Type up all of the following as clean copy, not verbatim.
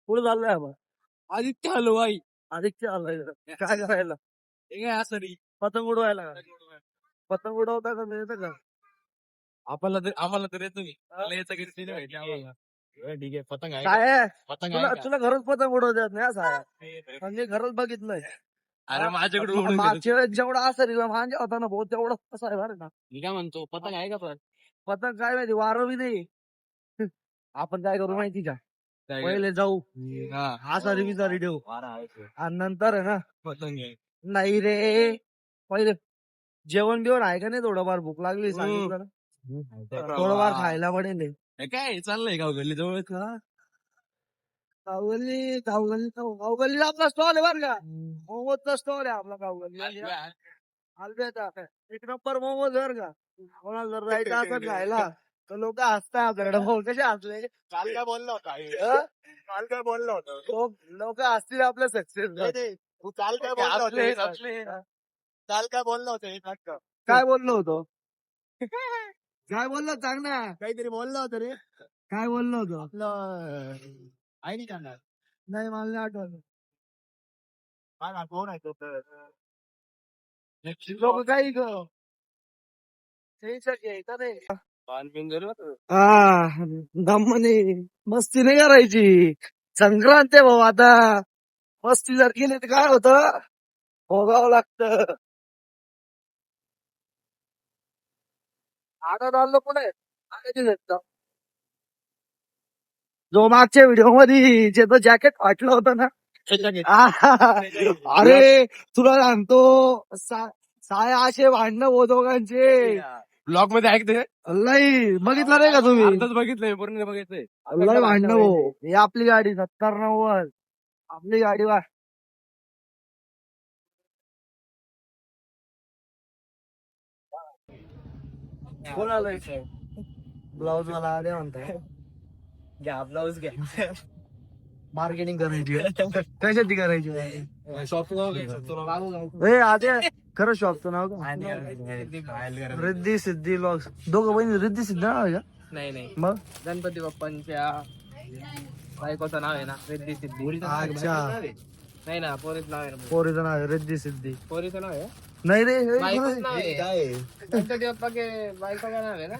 पुढे चाललोय आपण. आदित्य हलवाई आदित्य आलाय काय करायला? हे काय असं रे पतंग उडवायला का? पतंग उडवता का येतं का? आम्हाला तर येतो मी मला याचा घरी नाही माहिती आम्हाला. ठीक आहे पतंग आहे काय आहे? पतंग तुला आहे का? तुला घरच पतंग उडवतात नाही असं आहे. म्हणजे घरच बघितलंय. अरे माझ्याकडे उडून मागच्या वेळेस जेवढा असं म्हणजे होता ना भाऊ तेवढा कसं आहे बरं ना. मी काय म्हणतो पतंग आहे का पण पतंग काय माहिती वारं बी नाही. आपण काय करू माहिती का? पहिले जाऊ हा सारी बिजारी ठेवू आणि नंतर आहे ना पतंग आहे नाही रे पहिले जेवण बिवण आहे का नाही थोडंफार भूक लागली सांगितलं ना थोडंफार खायला पडेल. हे काय चाललंय गाव गल्ली जवळ का गावगल्लीला आपला स्टॉल आहे बरं का. मोमोजचा स्टॉल आहे आपला गावगल्ली. हलव्याचा एक नंबर मोमोज बरं का. कोणाला जर जायचं असं खायला तर लोक हसताय आपल्याकडे. भाऊ कसे हसले काल काय बोलला होता काल काय बोलला होता लोक हसतील आपल्या सक्सेस. तू काल काय बोलला होता काल काय बोलला होता काय बोललो होतो? काय बोललो सांग ना. काहीतरी बोलला होता रे काय बोललो होतो? आपलं आहे नाही का नाही मला नाही आठवलं. कोण आहे तो लोक काही दमाने मस्ती नाही करायची. संक्रांत आहे भाऊ आता. मस्ती जर केली तर काय होतं भोगावं लागतं. आता चाललो पुढे जो मागच्या व्हिडिओ मध्ये जे तो जॅकेट फाटलं होतं ना. अरे तुला सांगतो साय असे भांडणं हो दोघांचे. ब्लॉग मध्ये ऐकते लई बघितलं नाही का तुम्ही? अर्धच बघितलंय पूर्ण बघितलंय लय भांडणं हो. ही आपली गाडी 70-90 आपली गाडी वा. कोण आलंय? ब्लाऊज मला आले म्हणताय. घ्या ब्लाऊज घ्या मार्केटिंग करायची कशाची करायची? शॉप आधी खरं शॉपचं नाव का? रिद्धी सिद्धी लॉक्स. दोघं बहिणी रिद्धी सिद्धी नाव आहे का? नाही मग गणपती बाप्पांच्या बायकोचं नाव आहे ना रिद्धी सिद्धी. अच्छा नाही ना पोरीचं नाव आहे ना पोरीचं नाव आहे रिद्धी सिद्धी. पोरीचं नाव आहे नाही रे हे बायकोचं नाव आहे गणपती बाप्पा के बायको का नाव आहे ना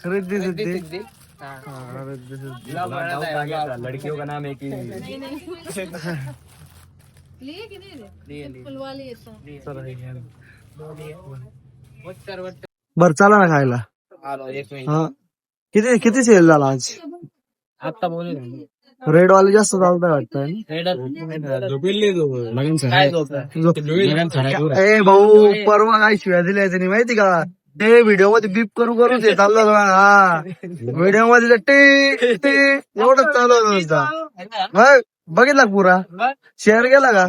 रिद्धी रिद्धी सिद्धी. सिद्धी. हा, रिद्धी सिद्धी. लड़कियों का नाम है कि नहीं नहीं लिए कि नहीं लिए फुलवा लिए तो बर चला ना खायला. एक मिनिट हा किती किती सेल झाला आज? आता बोलू रेड वाले जास्त चालतंय वाटतं. ए भाऊ परवा काय शिव्या दिल्या त्यांनी माहिती का? ते व्हिडिओ मध्ये बीप करू करू ते चाललं होतं. हा व्हिडिओ मध्ये टी टी एवढंच चालू होतं. मग बघितला का पुरा? शेअर केला का?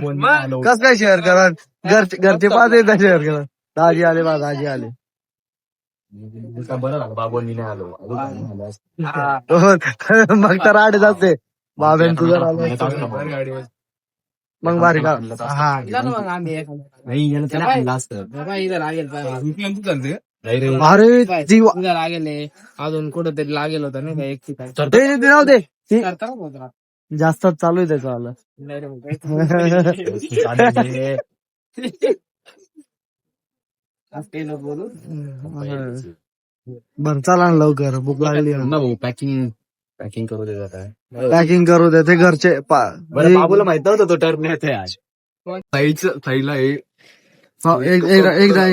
कस काय शेअर करा? घरचे पाच येतात शेअर करा. दाजी आले बा दाजी आले. बरं बाबूंनी नाही आलो मग तर आडे जाते बाबेन तुझं आलं मग बारीक हा अरे जीव लागेल अजून कुठेतरी लागेल होतं नाही का एक ठिकाणी ते जाऊ दे. करता का होता जास्त चालू आहे त्याचं आलं. बोलू बर चला ना लवकर भूक लागली. भाऊ पॅकिंग पॅकिंग करू दे जात पॅकिंग करू दे ते घरचे बाबूला माहित नव्हतं तो टर्न येते आज साईला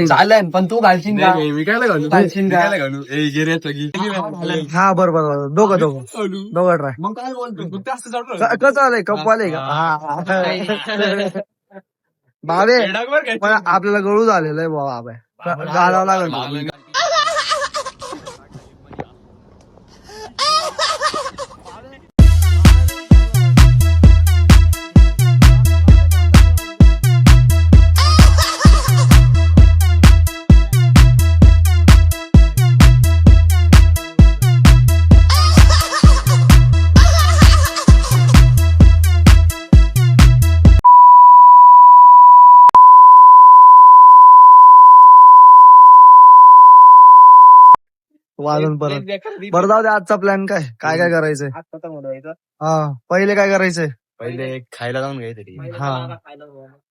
चालेल पण तू घालशील का मी काय घालू घालशील घालू हा बरोबर दोघं ट्राय. मग काय बोलतो कसं आलंय कपवाले का? हा बाबे पण आपल्याला गळू झालेलं आहे बाबा घालावं लागेल. वाजून परत बरं जाऊ दे. आजचा प्लॅन काय काय काय करायचंय? आता तर म्हणून हा पहिले काय करायचंय? पहिले खायला जाऊन घ्यायचं. हा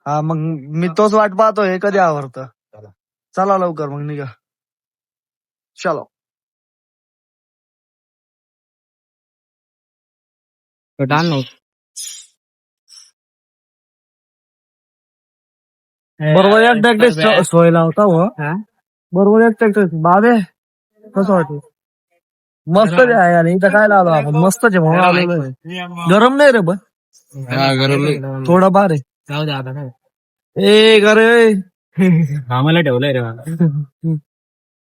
हा मग मी तोच वाट पाहतोय कधी आवडतं. चला लवकर मग निघा. चलो. बरोबर एकदा सोय लावता हो. बरोबर एकटा बाबे कसं वाटलं? मस्त आहे यार इथं काय लावलं आपण मस्तच आहे म्हणून आलेलो आहे. गरम नाही रे पण थोडा बार आहे. जाऊ दे आता काय ए गरे आम्हाला ठेवलंय रे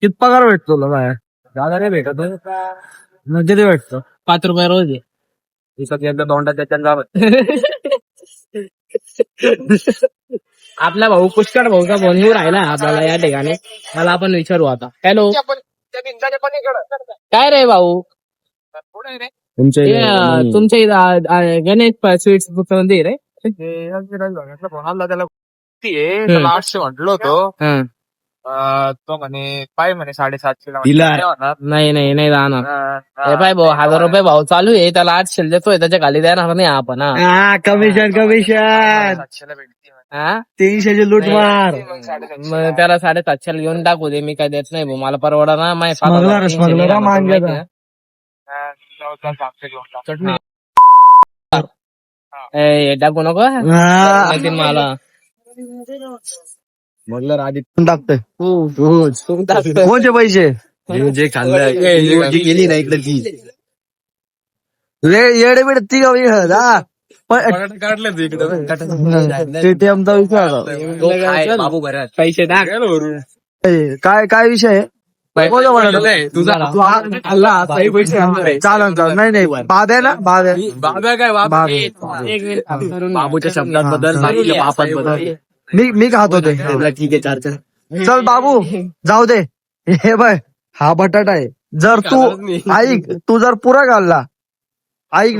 किती पगार भेटतो तुला काय? दादा काय भेटत किती भेटतो? 5 रुपये रोज आहे. दिवसात एकदा दोंडा त्याच्यात जावं. आपला भाऊ पुष्कळ भाऊचा फोन येऊ राहिला आपल्याला या ठिकाणी. मला आपण विचारू आता. हॅलो काय रे भाऊ? तुमच्या तुमच्या इथं गणेश स्वीट्स मध्ये रे? फोन आला त्याला त्याला 800 म्हटलं होतो. तो म्हणे पाय म्हणे 750 नाही नाही नाही जाणार. ए बाय भाऊ 1000 रुपये भाऊ चालू आहे त्याला 800 देतोय त्याच्या खाली देणार नाही आपण. हा कमिशन 700 भेटते. हा 300ची लूट मार. मग त्याला 750 घेऊन टाकू दे. मी काय देत नाही भाऊ मला परवडा ना. स्मगलर मांगे चटणी ए टाकू नको मला म्हटलं आधी टाकतोय तू टाकतोय. कोणते पैसे? जे खाल्लं गेली ना इकडे ती येडे बिडे ती गावी काढलं टीटीएमचा विचार बाबू घरात पैसे टाक. काय काय विषय आहे? चालन नाही नाही बाब्या ना बाब्या बाबा काय बाब्या एक मिनिट बाबूच्या शब्दात बदल बाबूच्या बापात बदल. मी खातो ते. ठीक आहे 4 चल बाबू जाऊ दे. हे बाय हा बटाटा आहे. जर तू ऐक तू जर पुरा घालला ऐक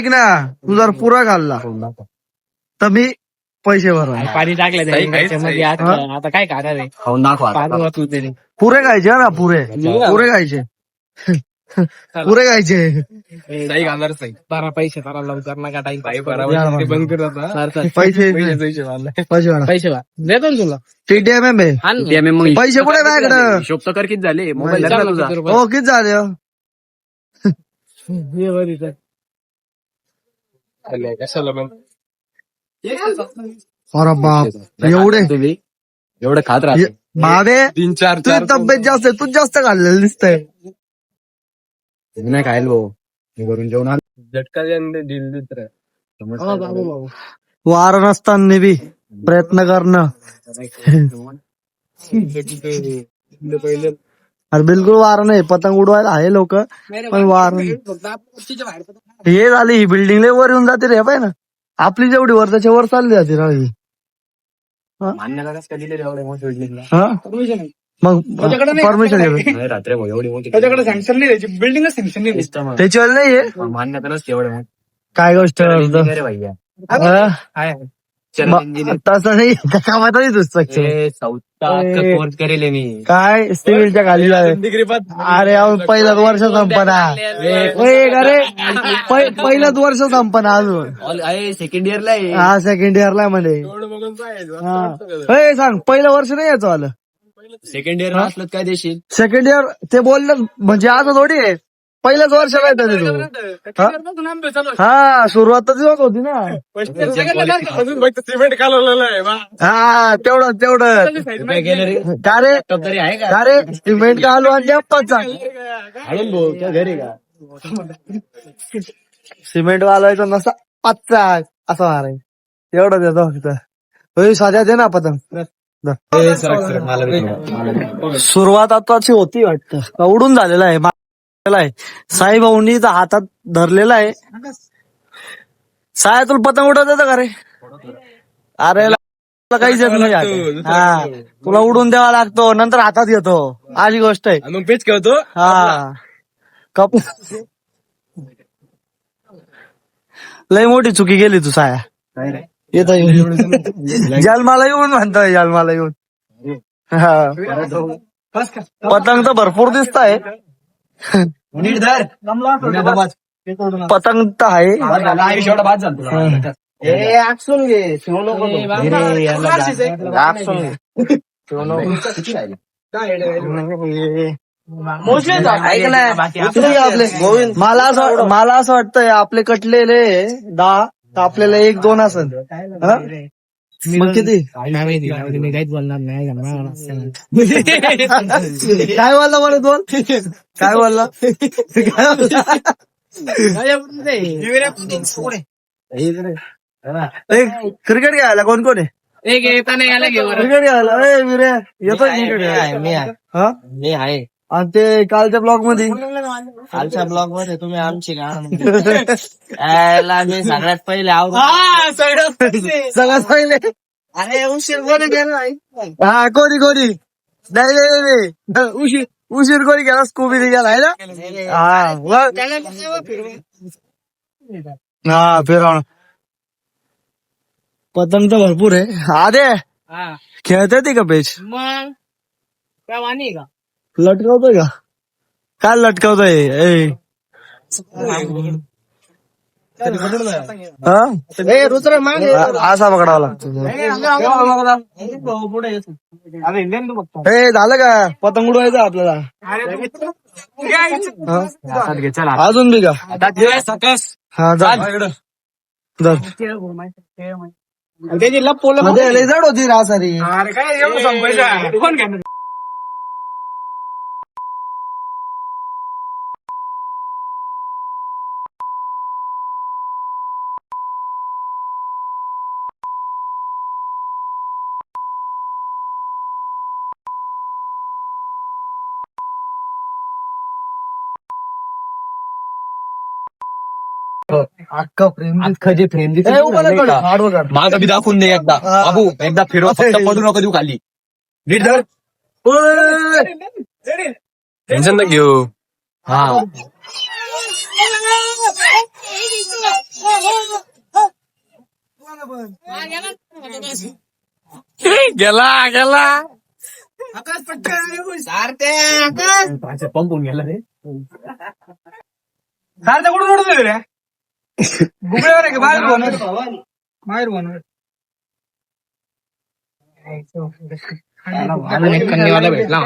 ना तू जर पुरा घालला तर मी पैसे भरवा. पाणी टाकलं त्याच्यामध्ये आता काय खाणार आहे? खाऊन दाखवा. पुरे खायचे ना पुरे खायचे पुरे खायचे. काही घालणारच नाही. बारा पैसे तारा लवकर नका टाईम बंद करत आता. पैसे पैसे वा देतो ना तुला. टीटीएम आहे पैसे कुठे माझ्याकडं? हिशोब तर कर किती झाले मोबाईल चार तुझा. रुपये. हो किती झाले हो? कशाला मग अरे बाप एवढे तुम्ही एवढं खात राहते. भावे 3-4 तुझी तब्येत जास्त आहे. तू जास्त खाल्लेलं दिसतंय. नाही खायला भाऊ मी घरून जेवण आलो. झटका वार नसताना बी प्रयत्न करणं. अरे बिलकुल वार नाही. पतंग उडवायला आहे लोक पण वार नाही. हे झाली ही बिल्डिंग वर येऊन जाते रे पाय ना. आपली जेवढी वर त्याच्या वर चालली जाते ना ही. मान्य कराच का दिले एवढे मोठे बिल्डिंगला. हा मग परमिशन रात्री भाऊ एवढी मोठी त्याच्याकडे सँक्शन नाही द्यायची बिल्डिंग सँक्शन नाही द्यायची. त्याच्यावर नाहीये मान्य करच एवढे मोठे काय गोष्ट इंजिनियर भैया तसं नाही कामात कोर्स करेल मी काय सिव्हिलच्या खाली आहे. अरे पहिलाच वर्ष संपना. अरे पहिलंच वर्ष संपना अजून. सेकंड इयरला आहे. हा सेकंड इयरला मध्ये सांग पहिलं वर्ष नाही याचं आलं. सेकंड इयर असलं काय देशील. सेकंड इयर ते बोललं म्हणजे आता थोडी आहे. पहिल्याच वर्ष काय तू. हा सुरुवात तर दिवस होती ना. सिमेंट कालवलेलं आहे. हा तेवढं का रे सिमेंट का आलो आणि घरी का सिमेंट घालवायचं नसा पाचचा असं माराय एवढं देतो फक्त. साध्या दे ना पतंग. सुरुवात आताची होती वाटतं उडून झालेला आहे. साईभाऊनी हातात धरलेला आहे. साया तुला पतंग उडवत येतं का रे? अरे काहीच येत नाही. हा तुला उडून द्यावा लागतो नंतर हातात येतो अशी गोष्ट आहे. मग पेच खेळतो. हा कप लय मोठी चुकी गेली तू साया. येत जन्माला येऊन म्हणतोय जन्माला येऊन. हा पतंग तर भरपूर दिसत आहे. पतंग तर आहे. आयुष एवढा बाद झाला. ए आकसून घे शिव नको आकसून घे शिव नको ऐक ना उतरू का आपले गोविंद? मला असं वाटतंय आपले कटलेले 10 तर आपल्याला 1-2 असेल. हा? मग किती मी काहीच बोलणार नाही काय बोलला मला 2? काय बोलला? क्रिकेट खेळायला कोण कोण आहे? एक येता नाही याला घेऊ क्रिकेट खेळायला विरे येतो मी आहे हा. मी आहे आणि ते कालच्या ब्लॉग मध्ये कालच्या ब्लॉग मध्ये तुम्ही आमची का मी सगळ्यात पहिले आवडतो सगळ्यात पहिले अरे उशीर कोणी गेला हा कोणी नाही उशीर कोणी गेला स्कूबी गेला आहे ना. हा फिरवण पतंग तर भरपूर आहे. आदे खेळता येते का पेच? मग काय वाणी का लटकावतोय का? काय लटकावतोय? असा पकडावा लागतो. हे झालं का पतंग उडवायचं आपल्याला? अजून बी का? हा जा त्याची लप पोल लय जड होती रासारी. अरे काय एवढं संपायचं कोण घेणार? अख्खा फ्रेम कधी फ्रेम माग बी दाखवून दे एकदा बाबू एकदा फिरव फक्त पडू नको देऊ खाली नीट धर टेन्शन न घेऊ. हा गेला पंपून गेला रे. सारख्या कुठून उडतोय रे? गुगळ्यावर आहे का बाहेर बनवणार कन्नीवाला भेटला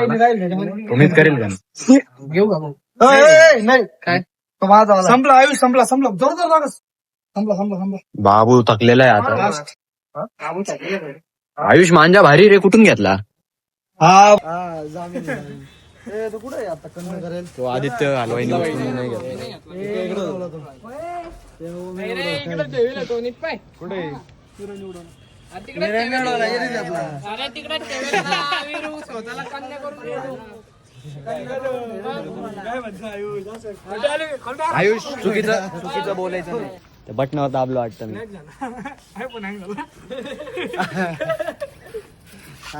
तुम्हीच करेल का? घेऊ का नाही काय तो माझा वाला. संपला आयुष संपला जोर संपला. बाबू थकलेला आहे आता. आयुष मांजा भारी रे, कुठून घेतला? तू कुठे आहे आता? कन्न करेल तो आदित्य हलवाई नाही घेतला. कुठे आयुष चुकीचं बोलायचं नाही. ते बटनावर दाबलं वाटतं मी.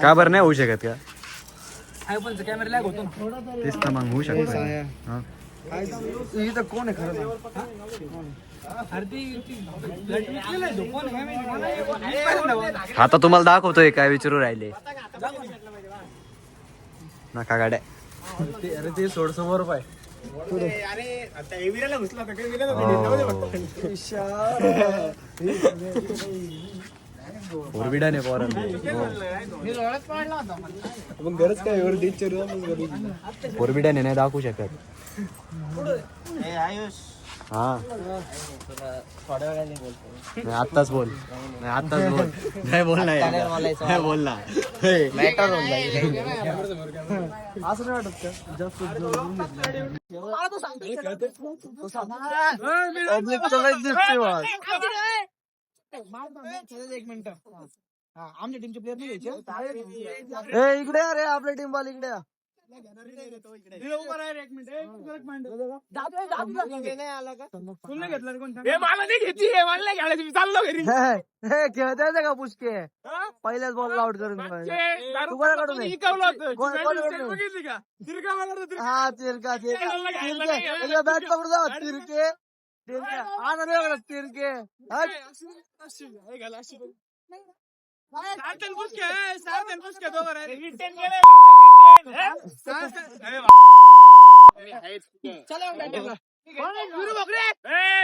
का बरं नाही होऊ शकत का? कॅमेरा लॅग होतो ना. तेच तर मग होऊ शकत. इथं कोण आहे खरं? आता तुम्हाला दाखवतोय काय विचारू राहिले नका गाड्या. अरे ते 1600 रुपये. ओरबिडाने पोरण गरज काय ओरबिडाने नाही दाखवू शकत. हा नाही आत्ताच बोल. नाही बोल नाही बोल ना. असं नाही वाटत का जास्त एक मिनिट आमच्या टीमचे प्लेअर नाही घ्यायचे. इकडे अरे आपल्या टीम वाले इकडे या. खेळतायचं का पुष्के? पहिल्याच बॉल आउट करून हा तिरका बॅट पकडून जा. तिरके तिरके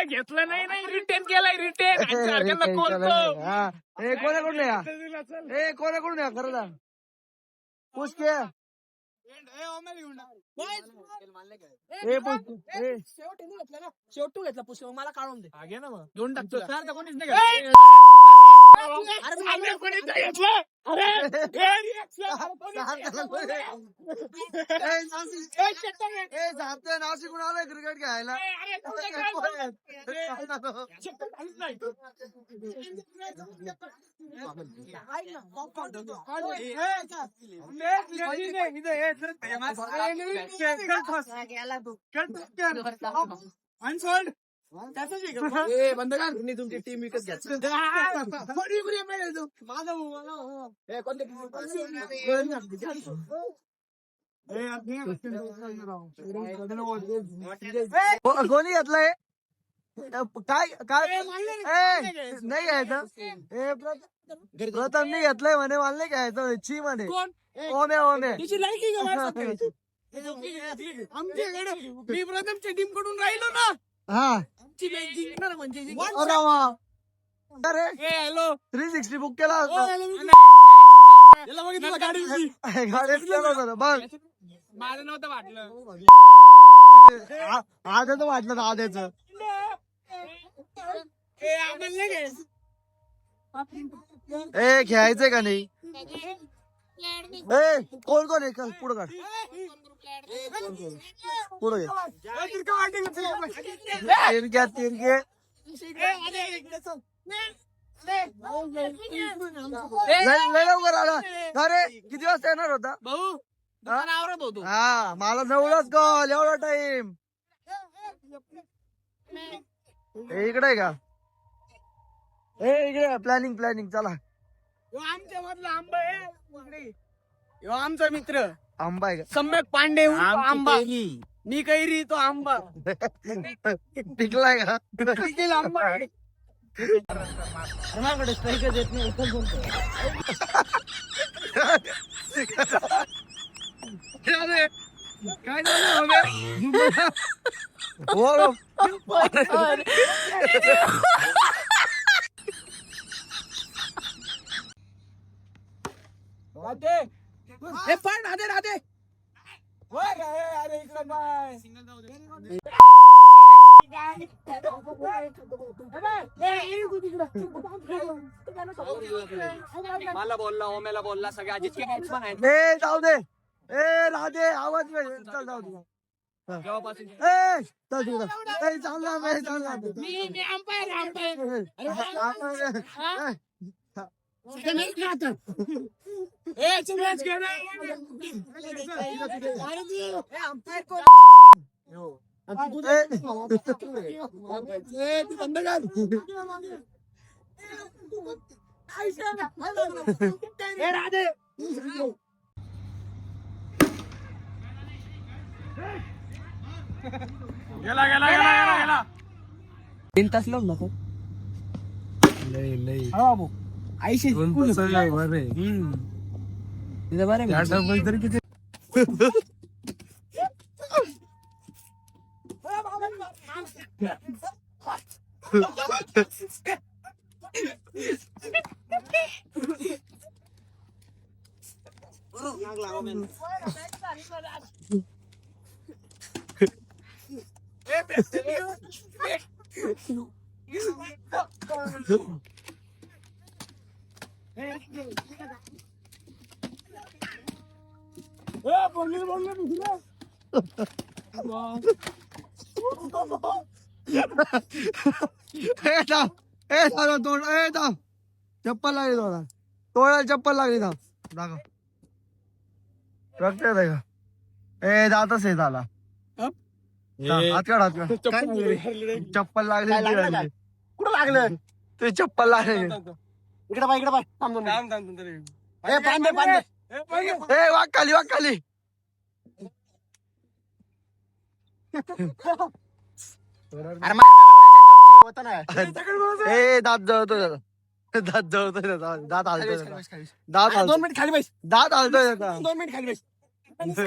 घेतलं नाही रिटेन केलाय रिटेन हा. ए कोणाकडून या ए कोणाकडून या खरं सांग पुष्के ए पुष्के ए शेवटू घेतला पुष्प मला काढून दे घे ना मग घेऊन टाकतो कोणीच नाशिकून आलोय क्रिकेट खेळायला बंद कर मी तुमची टीम विकत घ्यायचं कोणी घेतलंय काय काय नाही घ्यायचं हे प्रथम नाही घेतलंय म्हणे मला नाही घ्यायचं ची म्हणे ओम्या ओम्या मी प्रथमच्या टीम कडून राहिलो ना हा जिंकणार म्हणजे अरे वा. अरे हॅलो 360 बुक केला होता याला बघितलं गाडी गाडीत केला होता बघ माझं नव्हतं वाटलं आधीच वाटलं ना आधीच ए खेळायचंय का नाही ए कोण कोण आहे पुढं काढ पुढं घे तिरके लय लवकर आला अरे किती वाजता येणार होता भाऊ दुकान आवरत होतो हा मला 9लाच कॉल एवढा टाइम इकडे आहे का ए इकडे प्लॅनिंग प्लॅनिंग चला आमच्या मधला आंबा आहे आमचा मित्र आंबा आहे सम्यक पांडे आंबा मी कैरी तो आंबा का टिकलाय का टिकेल आंबा माझ्याकडे स्ट्राईकच येत नाही उचल बोलतो काय झालं हो हे पण राधे राधे अरे इकडे बाय मला बोलला ओमेला बोलला सगळ्या अजित पण आहे ए जाऊ दे ए राधे आवाज चल जाऊ दे ए चल तू ए चालला मी चालला मी अंपायर राधे गेला गेला गेला गेला गेला 3 तास लावून ना लई बाबू आईशी तरी किती तोड ए चप्पल लागली तोडा तोडायला चप्पल लागली दाखव रक्त आहे का ए दातच आहे झाला हात काढ हात काढ चप्पल लागली कुठं लागलं ते चप्पल लागले इकडे बाय ए वाघ खाली ए दात जळतोय दात हलतोय दात हलतोय 2 मिनिट खाली बैस दात हलतोय 2 मिनिट खाली बैस नको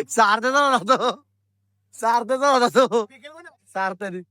सार्थचा होता तो सार्थचा होता तो सार्थनी